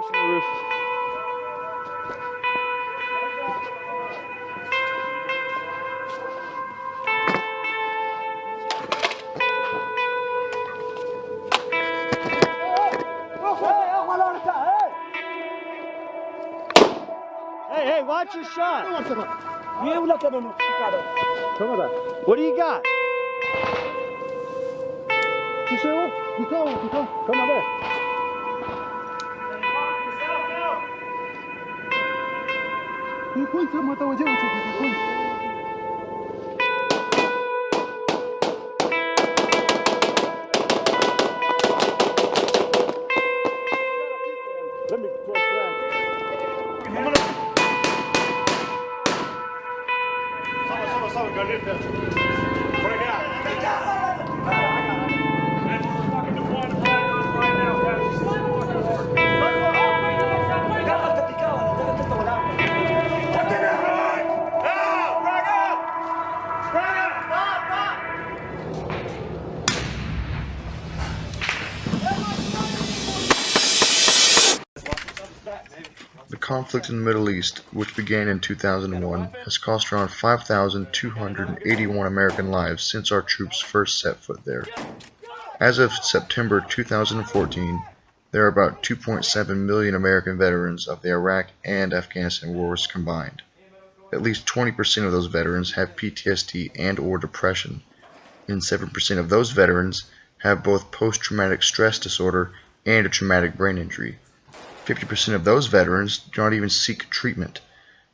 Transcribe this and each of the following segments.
Watching the roof. Hey, watch your shot. What do you got? Come on there. Let me close that. Someone, got it there. Bring it out. The conflict in the Middle East, which began in 2001, has cost around 5,281 American lives since our troops first set foot there. As of September 2014, there are about 2.7 million American veterans of the Iraq and Afghanistan wars combined. At least 20% of those veterans have PTSD and/or depression, and 7% of those veterans have both post-traumatic stress disorder and a traumatic brain injury. 50% of those veterans do not even seek treatment,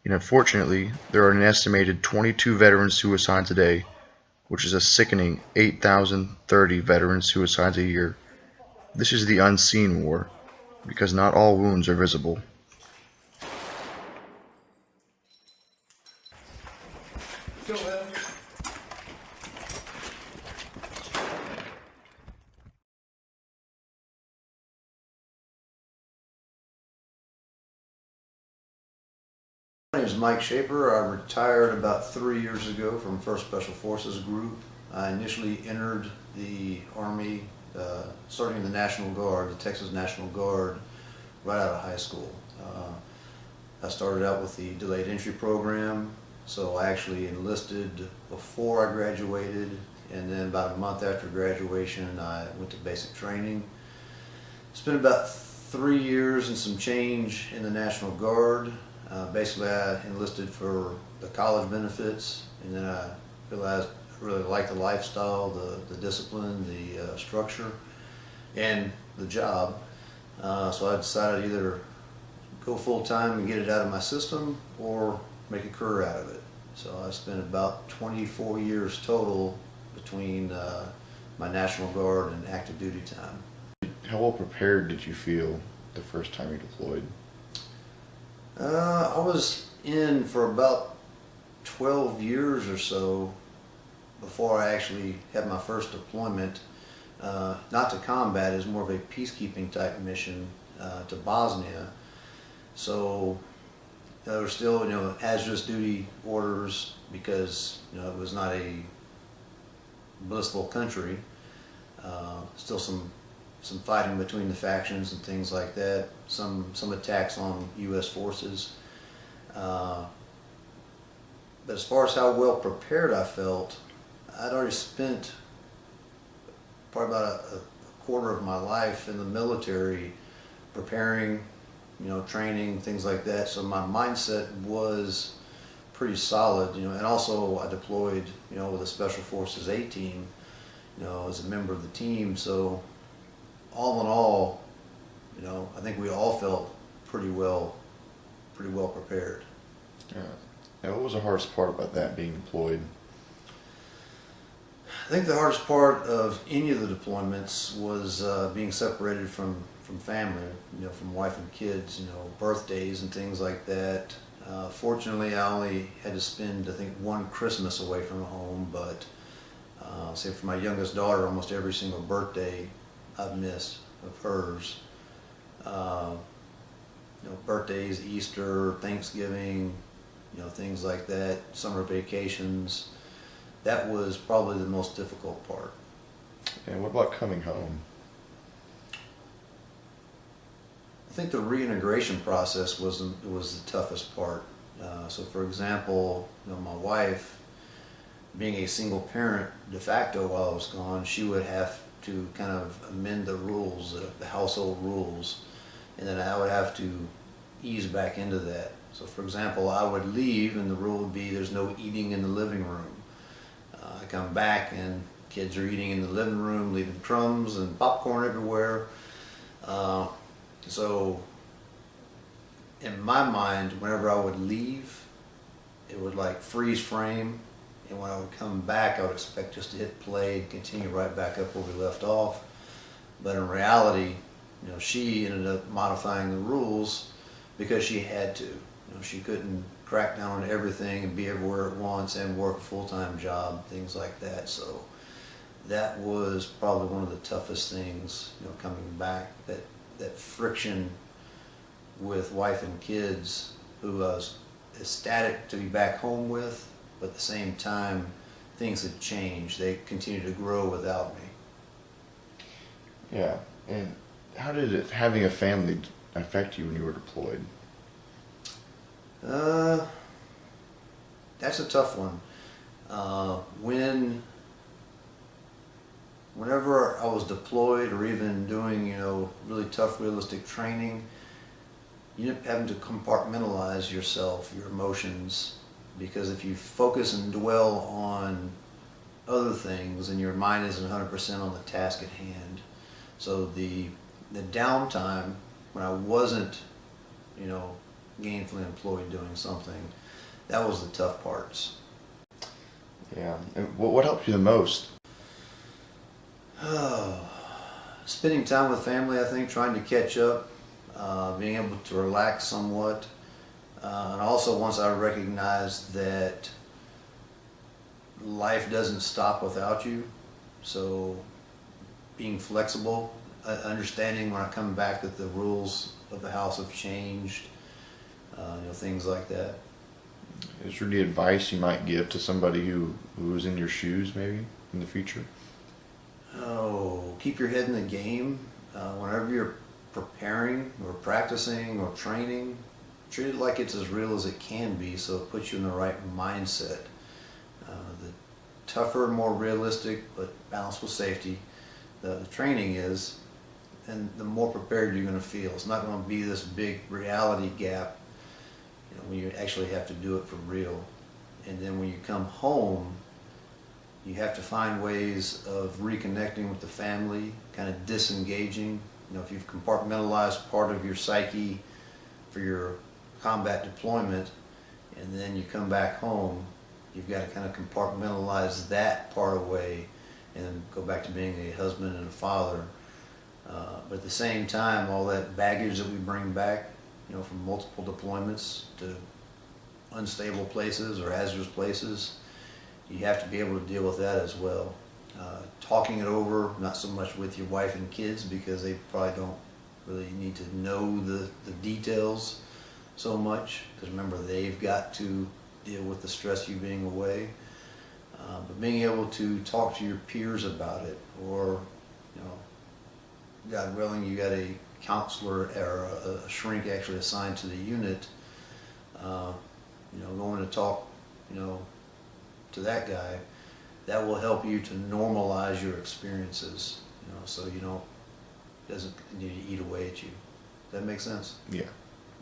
and unfortunately, there are an estimated 22 veteran suicides a day, which is a sickening 8,030 veteran suicides a year. This is the unseen war, because not all wounds are visible. My name is Mike Shaper. I retired about 3 years ago from 1st Special Forces Group. I initially entered the Army, starting in the National Guard, the Texas National Guard, right out of high school. I started out with the delayed entry program, so I actually enlisted before I graduated, and then about a month after graduation I went to basic training. Spent about 3 years and some change in the National Guard. Basically, I enlisted for the college benefits, and then I realized I really liked the lifestyle, the discipline, the structure, and the job. So I decided to either go full-time and get it out of my system or make a career out of it. So I spent about 24 years total between my National Guard and active duty time. How well prepared did you feel the first time you deployed? I was in for about 12 years or so before I actually had my first deployment. Not to combat, it was more of a peacekeeping type mission to Bosnia. So there were still, hazardous duty orders because, it was not a blissful country. Still some fighting between the factions and things like that. Some attacks on U.S. forces. But as far as how well prepared I felt, I'd already spent probably about a quarter of my life in the military preparing, training, things like that. So my mindset was pretty solid, and also I deployed, with a Special Forces A team, as a member of the team. So all in all, I think we all felt pretty well prepared. Yeah. And what was the hardest part about that, being deployed? I think the hardest part of any of the deployments was being separated from family, from wife and kids, birthdays and things like that. Fortunately, I only had to spend, I think, one Christmas away from home, but say for my youngest daughter, almost every single birthday I've missed of hers. Birthdays, Easter, Thanksgiving, things like that, summer vacations. That was probably the most difficult part. And what about coming home? I think the reintegration process was the toughest part. So for example, my wife, being a single parent de facto while I was gone, she would have to kind of amend the rules, the household rules, and then I would have to ease back into that. So for example, I would leave and the rule would be there's no eating in the living room. I come back and kids are eating in the living room, leaving crumbs and popcorn everywhere. So in my mind, whenever I would leave, it would like freeze frame, and when I would come back, I would expect just to hit play and continue right back up where we left off. But in reality, she ended up modifying the rules because she had to. She couldn't crack down on everything and be everywhere at once and work a full-time job, things like that. So that was probably one of the toughest things, coming back, that friction with wife and kids, who I was ecstatic to be back home with, but at the same time, things had changed. They continued to grow without me. Yeah, and how did having a family affect you when you were deployed? That's a tough one. Whenever I was deployed or even doing, really tough realistic training, you end up having to compartmentalize yourself, your emotions, because if you focus and dwell on other things and your mind isn't 100% on the task at hand. So the downtime when I wasn't, gainfully employed doing something, that was the tough parts. Yeah. And what helped you the most? Spending time with family, I think, trying to catch up, being able to relax somewhat, and also once I recognized that life doesn't stop without you, so being flexible, understanding when I come back that the rules of the house have changed, things like that. Is there any advice you might give to somebody who's in your shoes maybe in the future? Oh, keep your head in the game. Whenever you're preparing or practicing or training, treat it like it's as real as it can be, so it puts you in the right mindset. The tougher, more realistic, but balanced with safety, the training is, and the more prepared you're going to feel. It's not going to be this big reality gap, when you actually have to do it for real. And then when you come home, you have to find ways of reconnecting with the family, kind of disengaging. If you've compartmentalized part of your psyche for your combat deployment, and then you come back home, you've got to kind of compartmentalize that part away and then go back to being a husband and a father. But at the same time, all that baggage that we bring back, from multiple deployments to unstable places or hazardous places, you have to be able to deal with that as well. Talking it over, not so much with your wife and kids, because they probably don't really need to know the details so much, because remember, they've got to deal with the stress of you being away. But being able to talk to your peers about it, or God willing, you got a counselor or a shrink actually assigned to the unit, going to talk, to that guy, that will help you to normalize your experiences, so doesn't continue to eat away at you. Does that make sense? Yeah.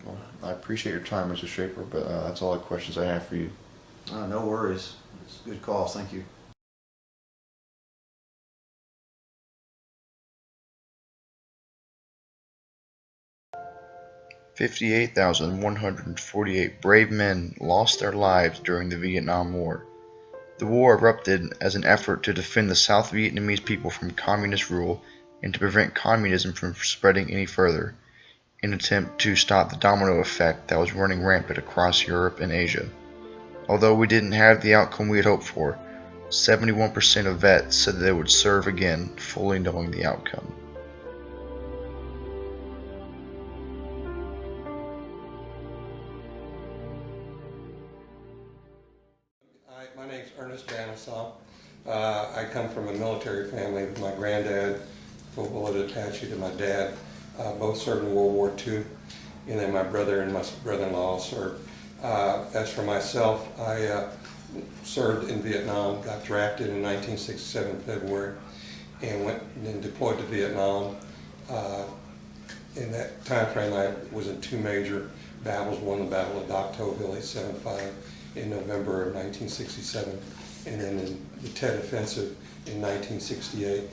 Well, I appreciate your time, Mr. Shaper, but that's all the questions I have for you. No worries. It's a good call. Thank you. "58,148 brave men lost their lives during the Vietnam War. The war erupted as an effort to defend the South Vietnamese people from communist rule and to prevent communism from spreading any further, in an attempt to stop the domino effect that was running rampant across Europe and Asia. Although we didn't have the outcome we had hoped for, 71% of vets said that they would serve again, fully knowing the outcome." My name's Ernest Banisaw. I come from a military family with my granddad, full-blooded Apache to my dad. both served in World War II, and then my brother and my brother-in-law served. As for myself, I served in Vietnam, got drafted in 1967 February, and went and deployed to Vietnam. In that time frame, I was in 2 major battles. Won the Battle of Dak To Village 7-5 in November of 1967, and then in the Tet Offensive in 1968.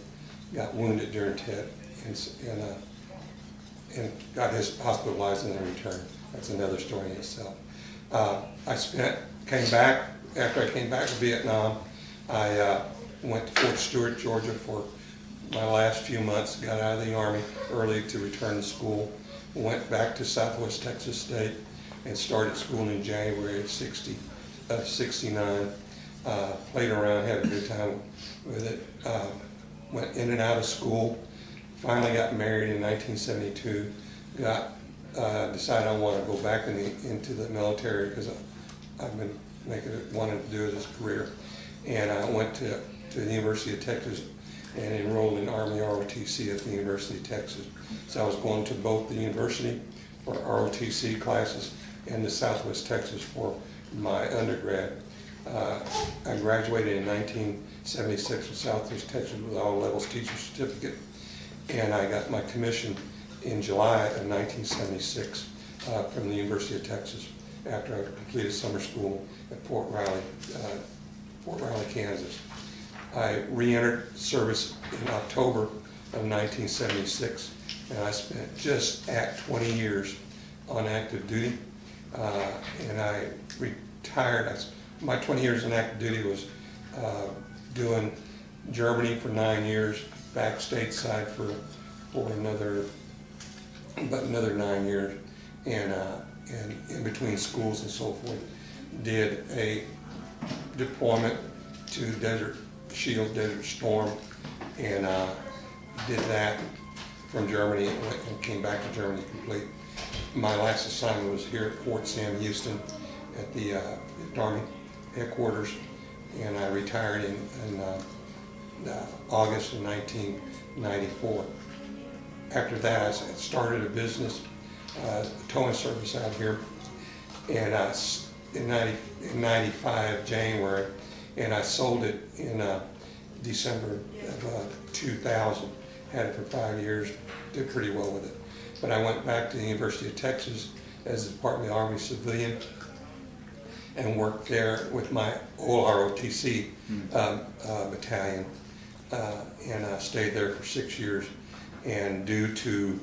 Got wounded during Tet and got hospitalized and then returned. That's another story in itself. After I came back to Vietnam, I went to Fort Stewart, Georgia for my last few months, got out of the Army early to return to school, went back to Southwest Texas State and started school in January of 69. Played around, had a good time with it. Went in and out of school, finally got married in 1972, decided I want to go back into the military because I've been wanting to do this career. And I went to the University of Texas and enrolled in Army ROTC at the University of Texas. So I was going to both the university for ROTC classes and the Southwest Texas for my undergrad. I graduated in 1976 from Southwest Texas with all levels teacher certificate, and I got my commission in July of 1976 from the University of Texas after I completed summer school at Fort Riley, Kansas. I re-entered service in October of 1976, and I spent just at 20 years on active duty, and I retired. My 20 years in active duty was doing Germany for 9 years, back stateside for another 9 years, and in between schools and so forth, did a deployment to Desert Shield, Desert Storm, and did that from Germany and came back to Germany complete. My last assignment was here at Fort Sam Houston at the Army headquarters, and I retired in August of 1994. After that, I started a business, towing service out here, and in 95 January, and I sold it in December of 2000. Had it for 5 years, did pretty well with it. But I went back to the University of Texas as a Department of the Army civilian and worked there with my old ROTC battalion, and I stayed there for 6 years. And due to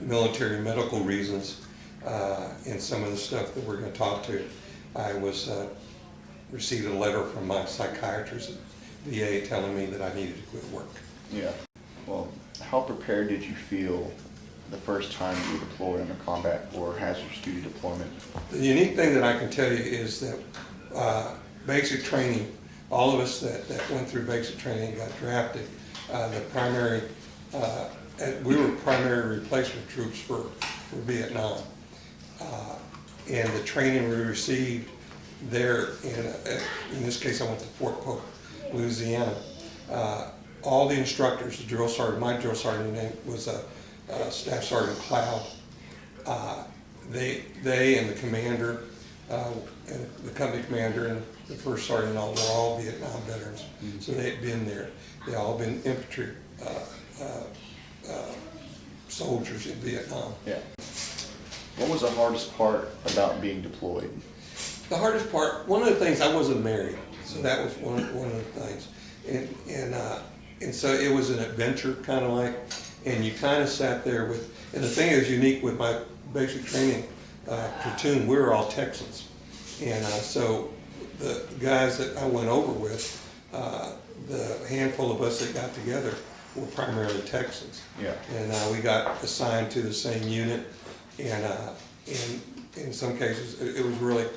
military medical reasons and some of the stuff that we're going to talk to, I received a letter from my psychiatrist at VA telling me that I needed to quit work. Yeah. Well, how prepared did you feel the first time you were deployed under combat or hazardous duty deployment? The unique thing that I can tell you is that basic training, all of us that went through basic training and got drafted, we were primary replacement troops for Vietnam. And the training we received there, in this case I went to Fort Polk, Louisiana. All the instructors, the drill sergeant, my drill sergeant name was Staff Sergeant Cloud. They and the commander, and the company commander and the first sergeant all were all Vietnam veterans. Mm-hmm. So they had been there. They all been infantry soldiers in Vietnam. Yeah. What was the hardest part about being deployed? The hardest part, one of the things, I wasn't married, so that was one of the things. And so it was an adventure, kind of like, and you kind of sat there with, and the thing that was unique with my basic training platoon, we were all Texans. And so the guys that I went over with, the handful of us that got together were primarily Texans. Yeah. And we got assigned to the same unit, and in some cases it really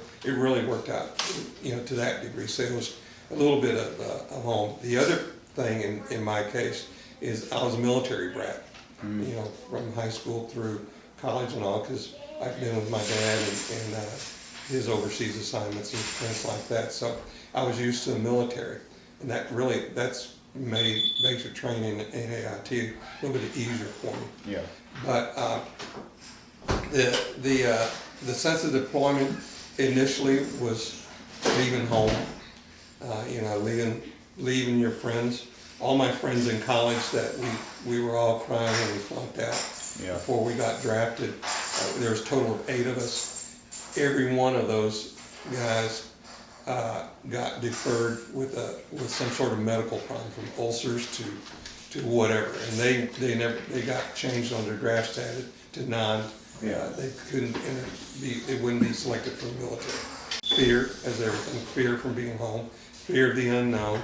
worked out, to that degree. So it was a little bit of home. The other thing in my case is I was a military brat, from high school through college and all, because I've been with my dad and his overseas assignments and things like that. So I was used to the military, and that's made basic training in AIT a little bit easier for me. Yeah. But the sense of deployment initially was leaving home, leaving your friends. All my friends in college that we were all crying when we flunked out before we got drafted. There was a total of 8 of us. Every one of those guys got deferred with some sort of medical problem, from ulcers to whatever, and they got changed on their draft status to non. They wouldn't be selected for the military. Fear, as everything, fear from being home, fear of the unknown,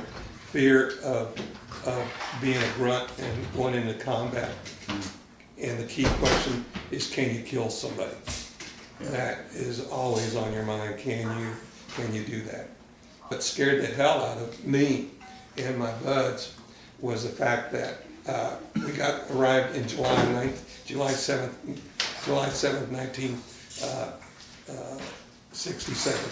fear of being a grunt and going into combat. And the key question is, can you kill somebody? That is always on your mind. Can you do that? What scared the hell out of me and my buds was the fact that we arrived in July 7th, 1967.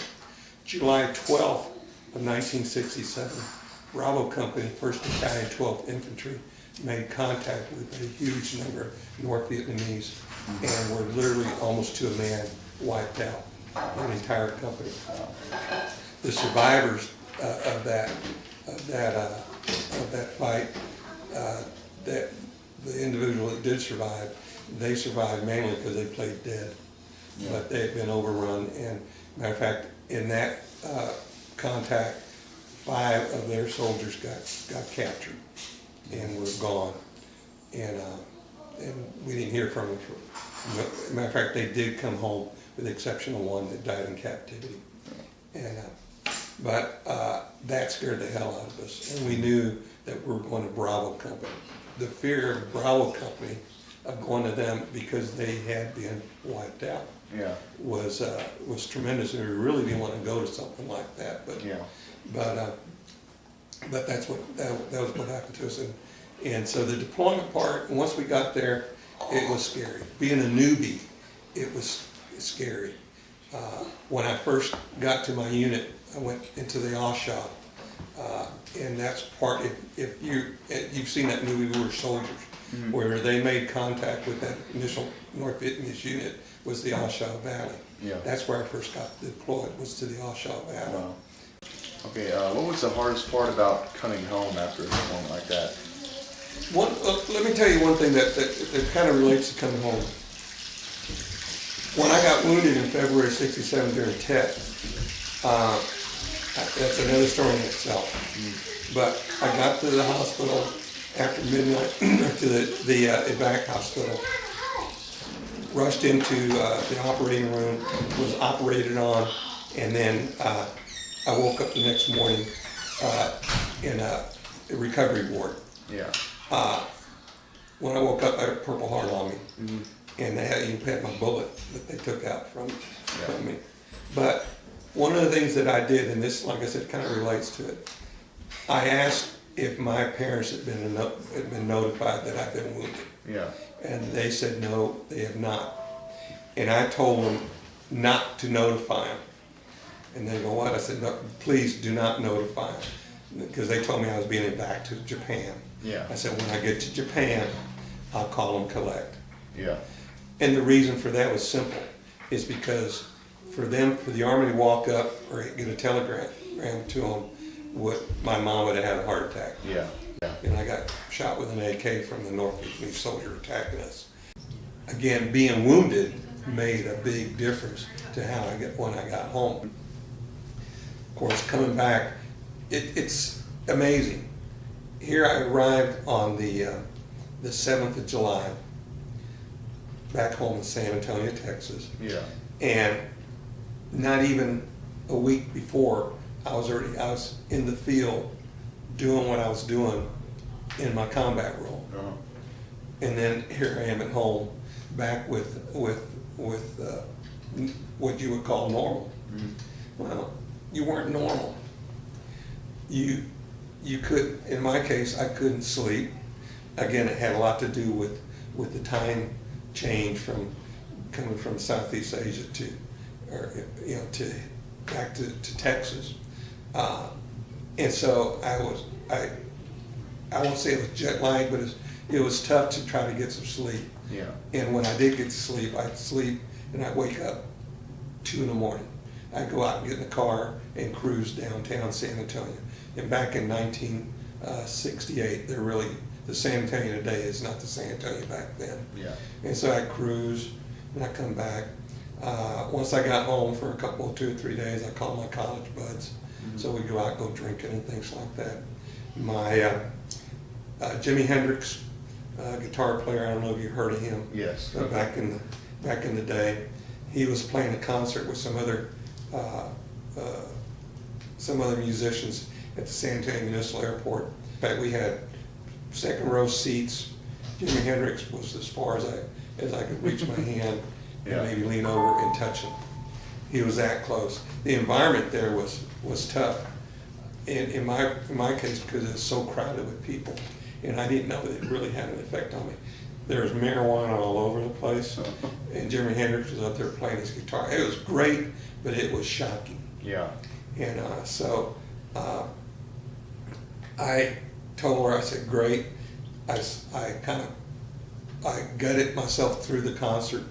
July 12th of 1967, Bravo Company, 1st Battalion, 12th Infantry, made contact with a huge number of North Vietnamese, and were literally almost to a man wiped out, an entire company. The survivors of that fight, that the individual that did survive, they survived mainly because they played dead, but they had been overrun. And matter of fact, in that contact, 5 of their soldiers got captured and were gone, and we didn't hear from them. Matter of fact, they did come home, with the exception of 1 that died in captivity. And but that scared the hell out of us, and we knew that we were going to Bravo Company. The fear of Bravo Company, of going to them because they had been wiped out, was tremendous, and we really didn't want to go to something like that. But that's that was what happened to us, and so the deployment part. Once we got there, it was scary. Being a newbie, it was scary. When I first got to my unit, I went into the off shop, and that's part. If you've seen that movie, We Were Soldiers, where they made contact with that initial North Vietnamese unit, was the Oshaw Valley. That's where I first got deployed, was to the Oshaw Valley. Wow. Okay, what was the hardest part about coming home after a deployment like that? Let me tell you one thing that kind of relates to coming home. When I got wounded in February of '67 during TET, that's another story in itself. But I got to the hospital after midnight, to the evac hospital, rushed into the operating room, was operated on, and then I woke up the next morning in a recovery ward. When I woke up, I had a Purple Heart on me, and they had my bullet that they took out from me. But one of the things that I did, and this, like I said, kind of relates to it, I asked if my parents had been notified that I'd been wounded. And they said no, they have not. And I told them not to notify them. And they go, what? I said, no, please do not notify them. Because they told me I was being back to Japan. I said, when I get to Japan, I'll call them collect. And the reason for that was simple, is because for the Army to walk up or get a telegram to them, my mom would have had a heart attack. And I got shot with an AK from the North Vietnamese soldier attacking us. Again, being wounded made a big difference to how when I got home. Of course, coming back, it's amazing. Here I arrived on the 7th of July, back home in San Antonio, Texas. And not even a week before, I was in the field doing what I was doing in my combat role. And then here I am at home, back with what you would call normal. Well, you weren't normal. You could, in my case, I couldn't sleep. Again, it had a lot to do with the time change from coming from Southeast Asia to back to Texas. And so I won't say it was jet lag, but it was tough to try to get some sleep. Yeah. And when I did get to sleep, I'd sleep and I'd wake up 2 in the morning. I'd go out and get in the car and cruise downtown San Antonio. And back in 1968, the San Antonio today is not the San Antonio back then. Yeah. And so I'd cruise and I'd come back. Once I got home for 2 or 3 days, I called my college buds. So we'd go out, go drinking and things like that. My Jimi Hendrix, guitar player, I don't know if you heard of him. Yes. Back in the day, he was playing a concert with some other musicians at the San Antonio Municipal Airport. In fact, we had second row seats. Jimi Hendrix was as far as I could reach my hand and maybe lean over and touch him. He was that close. The environment there was tough. In my case, because it was so crowded with people, and I didn't know that it really had an effect on me. There was marijuana all over the place, and Jimi Hendrix was up there playing his guitar. It was great, but it was shocking. Yeah. And so I told her, I said, great. I gutted myself through the concert.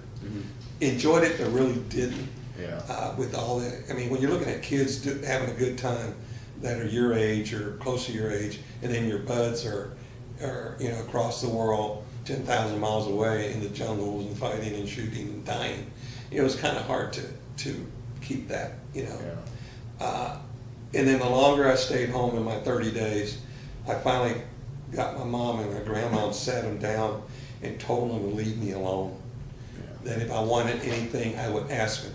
Enjoyed it, but really didn't. Yeah. With all that, I mean, when you're looking at kids having a good time that are your age or close to your age, and then your buds are across the world, 10,000 miles away in the jungles and fighting and shooting and dying, it was kind of hard to keep that, Yeah. And then the longer I stayed home in my 30 days, I finally got my mom and my grandma and sat them down and told them to leave me alone. That if I wanted anything, I would ask them.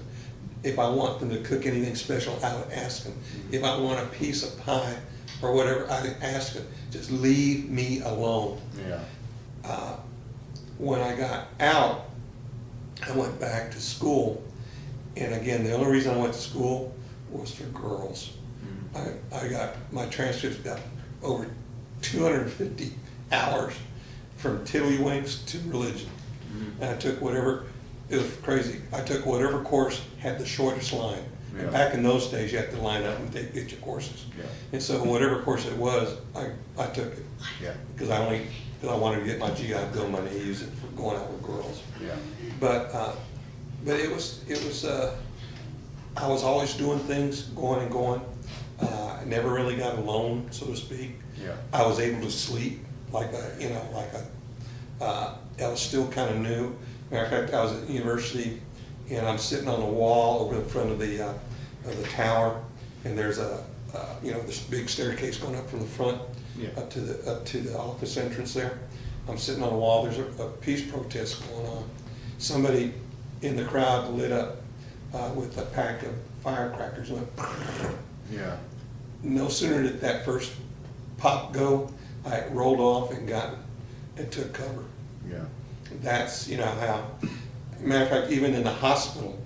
If I want them to cook anything special, I would ask them. If I want a piece of pie or whatever, I would ask them. Just leave me alone. Yeah. When I got out, I went back to school. And again, the only reason I went to school was for girls. I got my transcripts got over 250 hours from tiddlywinks to religion. And I took whatever, it was crazy, I took whatever course had the shortest line. Yeah. And back in those days, you had to line up and get your courses. Yeah. And so whatever course it was, I took it. Yeah. Because I wanted to get my GI Bill money to use it for going out with girls. Yeah. But it was I was always doing things, going and going. I never really got alone, so to speak. Yeah. I was able to sleep I was still kind of new. Matter of fact, I was at university, and I'm sitting on the wall over in front of the tower, and there's this big staircase going up from the front up to the office entrance there. I'm sitting on the wall. There's a peace protest going on. Somebody in the crowd lit up with a pack of firecrackers. Went. Yeah. No sooner did that first pop go, I rolled off and took cover. Yeah. That's, how, matter of fact, even in the hospital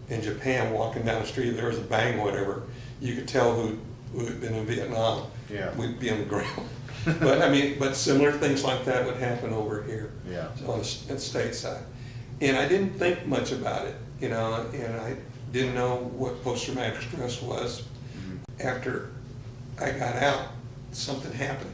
in Japan, walking down the street, there was a bang or whatever, you could tell who had been in Vietnam. Yeah. We'd be on the ground. But similar things like that would happen over here. Yeah. So on the stateside. And I didn't think much about it, and I didn't know what post-traumatic stress was. After I got out, something happened.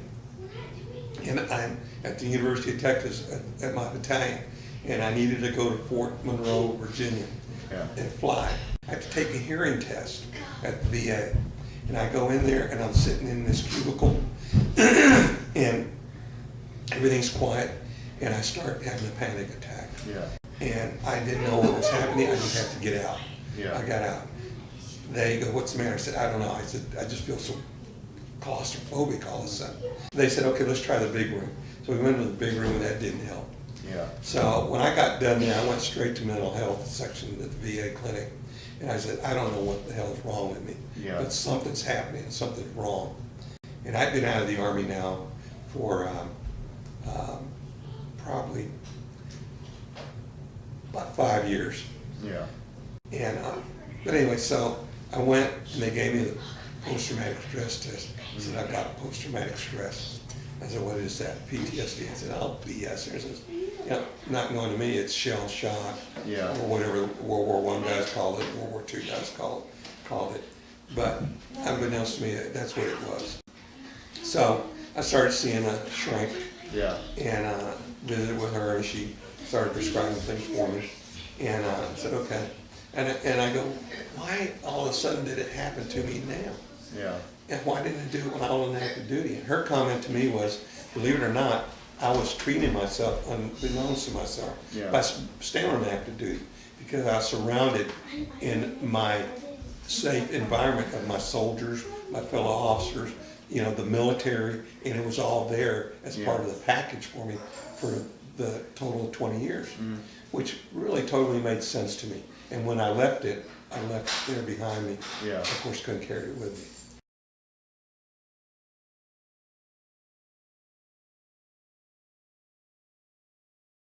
And I'm at the University of Texas at my battalion, and I needed to go to Fort Monroe, Virginia, and fly. I had to take a hearing test at the VA. And I go in there, and I'm sitting in this cubicle, and everything's quiet, and I start having a panic attack. Yeah. And I didn't know what was happening. I just had to get out. Yeah. I got out. They go, "What's the matter?" I said, "I don't know." I said, "I just feel so claustrophobic all of a sudden." They said, "Okay, let's try the big room." So we went to the big room, and that didn't help. Yeah. So when I got done there, I went straight to mental health section at the VA clinic. And I said, "I don't know what the hell is wrong with me, but something's happening, something's wrong." And I've been out of the Army now for probably about 5 years. Yeah. And but anyway, so I went, and they gave me the post-traumatic stress test. I said, "I've got post-traumatic stress." I said, "What is that?" PTSD. I said, "Oh, BS." He says, not known to me, it's shell shock, or whatever World War I guys called it, World War II guys called it. But unbeknownst to me, that's what it was. So I started seeing a shrink Yeah. And visited with her, and she started prescribing things for me. And I said, okay. And I go, why all of a sudden did it happen to me now? Yeah. And why didn't I do it when I was on active duty? And her comment to me was, believe it or not, I was treating myself unbeknownst to myself by staying on active duty, because I was surrounded in my safe environment of my soldiers, my fellow officers, you know, the military, and it was all there as part of the package for me for the total of 20 years, which really totally made sense to me. And when I left it, I left it there behind me. Yeah. Of course, couldn't carry it with me.